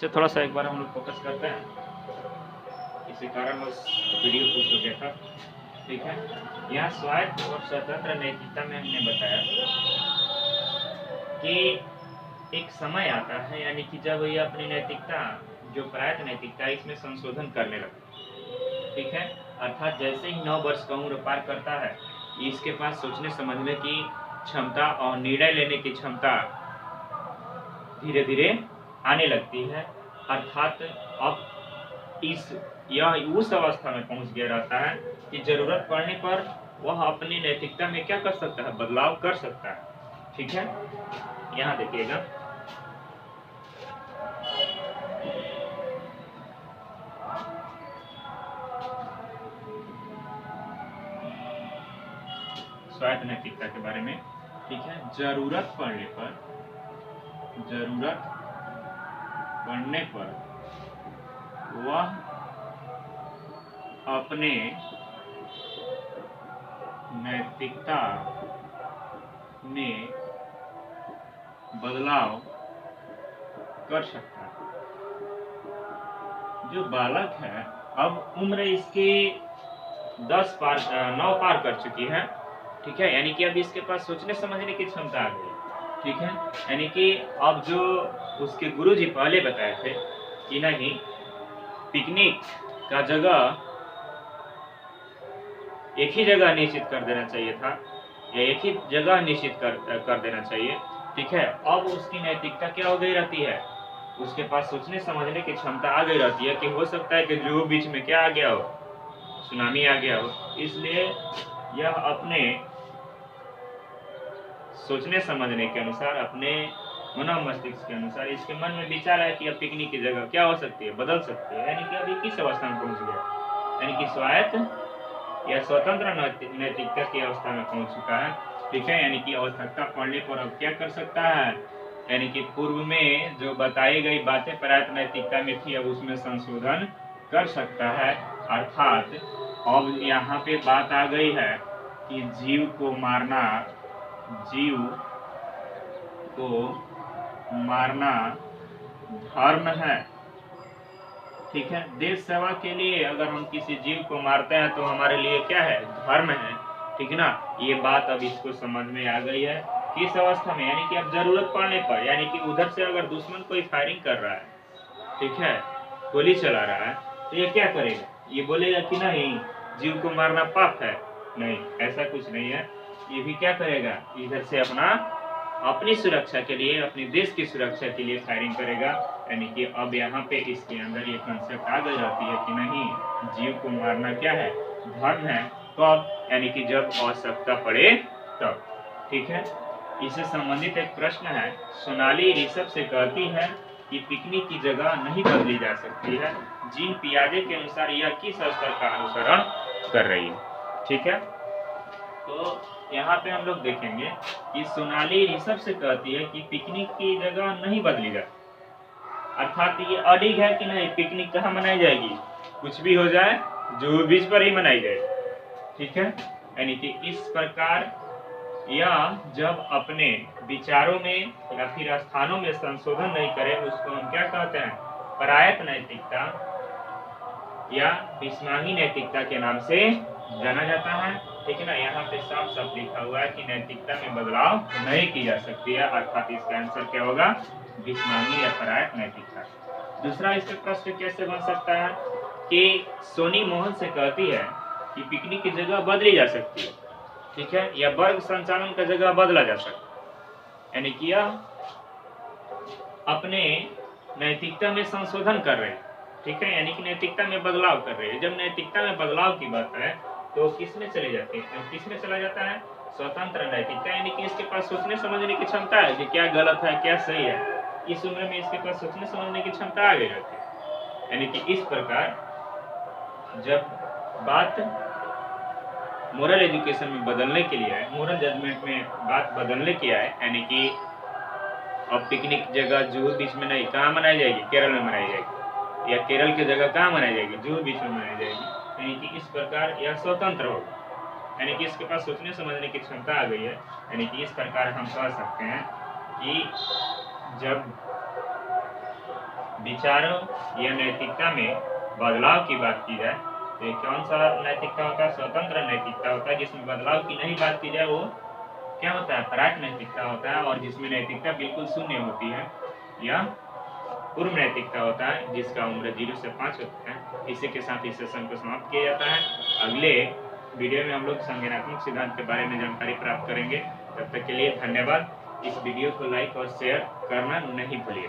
इसे थोड़ा सा एक बार हम लोग फोकस करते हैं। इसी कारण उस वीडियो को जो देखा, ठीक है। यहाँ स्वायत्त और स्वतंत्र नैतिकता में हमने बताया कि एक समय आता है, यानी कि जब ये अपनी नैतिकता, जो प्रायत नैतिकता है, इसमें संशोधन करने लगता है, ठीक है। अर्थात जैसे ही 9 वर्ष का उम्र पार करता है, इसके पास सोचने समझने की क्षमता और निर्णय लेने की क्षमता धीरे धीरे आने लगती है। अर्थात अब यह उस अवस्था में पहुंच गया रहता है कि जरूरत पड़ने पर वह अपनी नैतिकता में क्या कर सकता है, बदलाव कर सकता है, ठीक है। यहाँ देखिएगा, स्वायत्त नैतिकता के बारे में, ठीक है। जरूरत पड़ने पर वह अपने नैतिकता में बदलाव कर सकता है। जो बालक है, अब उम्र इसकी 9 पार कर चुकी है, ठीक है। यानी कि अब इसके पास सोचने समझने की क्षमता आ गई, ठीक है। यानी कि अब जो उसके गुरुजी पहले बताए थे कि नहीं, पिकनिक का जगह एक ही जगह निश्चित कर देना चाहिए था, या एक ही जगह निश्चित कर देना चाहिए, ठीक है। अब उसकी नैतिकता क्या हो गई रहती है, उसके पास सोचने समझने की क्षमता आ गई रहती है कि हो सकता है कि जो बीच में क्या आ गया हो, सुनामी आ गया हो। इसलिए यह अपने सोचने समझने के अनुसार, अपने मनो मस्तिष्क के अनुसार, इसके मन में विचार है कि अब पिकनिक की जगह क्या हो सकती है, बदल सकती है। यानी कि अभी किस अवस्था में पहुंच गया, यानी कि स्वायत्त या स्वतंत्र नैतिकता की अवस्था में पहुंच चुका है, ठीक है। यानी कि आवश्यकता पड़ने पर अब क्या कर सकता है, यानी कि पूर्व में जो बताई गई बातें प्रायत नैतिकता में थी, अब उसमें संशोधन कर सकता है। अर्थात अब यहाँ पे बात आ गई है कि जीव को मारना धर्म है, ठीक है। देश सेवा के लिए अगर हम किसी जीव को मारते हैं तो हमारे लिए क्या है, धर्म है, ठीक है ना। ये बात अब इसको समझ में आ गई है। किस अवस्था में, यानी कि अब जरूरत पड़ने पर, यानी कि उधर से अगर दुश्मन कोई फायरिंग कर रहा है, ठीक है, गोली चला रहा है, तो ये क्या करेगा, ये बोलेगा कि नहीं जीव को मारना पाप है, नहीं, ऐसा कुछ नहीं है। ये भी क्या करेगा, इधर से अपनी सुरक्षा के लिए, अपने देश की सुरक्षा के लिए फायरिंग करेगा। यानी कि अब यहाँ पे इसके अंदर ये कंसेप्ट आ गई रहती है कि नहीं, जीव को मारना क्या है, धर्म है। कब, यानी कि जब आवश्यकता पड़े तब, ठीक है। इससे संबंधित एक प्रश्न है। सोनाली ऋषभ से कहती है कि पिकनिक की जगह नहीं बदली जा सकती है। जीन पियाजे के अनुसार यह किस स्तर का अनुसरण कर रही है, ठीक है। तो यहाँ पे हम लोग देखेंगे कि सोनाली ऋषभ से कहती है कि पिकनिक की जगह नहीं बदली जा, अर्थात ये अडिग है कि नहीं, पिकनिक कहाँ मनाई जाएगी, कुछ भी हो जाए जुहू बीच पर ही मनाई जाएगी, ठीक है। यानी कि इस प्रकार यह जब अपने विचारों में या फिर स्थानों में संशोधन नहीं करे, उसको हम क्या कहते हैं, परायत नैतिकता या विस्माही नैतिकता के नाम से जाना जाता है, ठीक है ना। यहाँ पे साफ साफ लिखा हुआ है कि नैतिकता में बदलाव नहीं की जा सकती है, अर्थात इसका आंसर क्या होगा, विस्माही या परायत नैतिकता। दूसरा इसका प्रश्न कैसे बन सकता है कि सोनी मोहन से कहती है कि पिकनिक की जगह बदली जा सकती है, ठीक है, या वर्ग संचालन का जगह बदला जा सकता है। यानी कि यह अपने नैतिकता में संशोधन कर रहे हैं, ठीक है, यानी कि नैतिकता में बदलाव कर रहे हैं। जब नैतिकता में बदलाव की बात है तो किसमें चले जाते हैं, किसमें चला जाता है, स्वतंत्र नैतिकता। यानी कि इसके पास सोचने समझने की क्षमता है कि क्या गलत है क्या सही है, इस उम्र में इसके पास सोचने समझने की क्षमता आ गई रहती है। यानी कि इस प्रकार जब बात मोरल एजुकेशन में बदलने के लिए आए, मोरल जजमेंट में बात बदलने की आए, यानी कि अब पिकनिक जगह जुहू बीच में नहीं, कहाँ मनाई जाएगी, केरल में मनाई जाएगी, या केरल की जगह कहाँ मनाई जाएगी, जुहू बीच में मनाई जाएगी। यानी कि इस प्रकार यह स्वतंत्र होगा, यानी कि इसके पास सोचने समझने की क्षमता आ गई है। यानी कि इस प्रकार हम कह सकते हैं कि जब विचारों या नैतिकता में बदलाव की बात की जाए तो ये कौन सा नैतिकता होता है? स्वतंत्र नैतिकता होता है। जिसमें बदलाव की नहीं बात की जाए वो क्या होता है? पराग नैतिकता होता है। और जिसमें नैतिकता बिल्कुल शून्य होती है या पूर्व नैतिकता होता है, जिसका उम्र 0 से 5 होता है। इसी के साथ इस सेशन को समाप्त किया जाता है। अगले वीडियो में हम लोग संज्ञानात्मक सिद्धांत के बारे में जानकारी प्राप्त करेंगे। तब तक के लिए धन्यवाद। इस वीडियो को लाइक और शेयर करना नहीं भूलिए।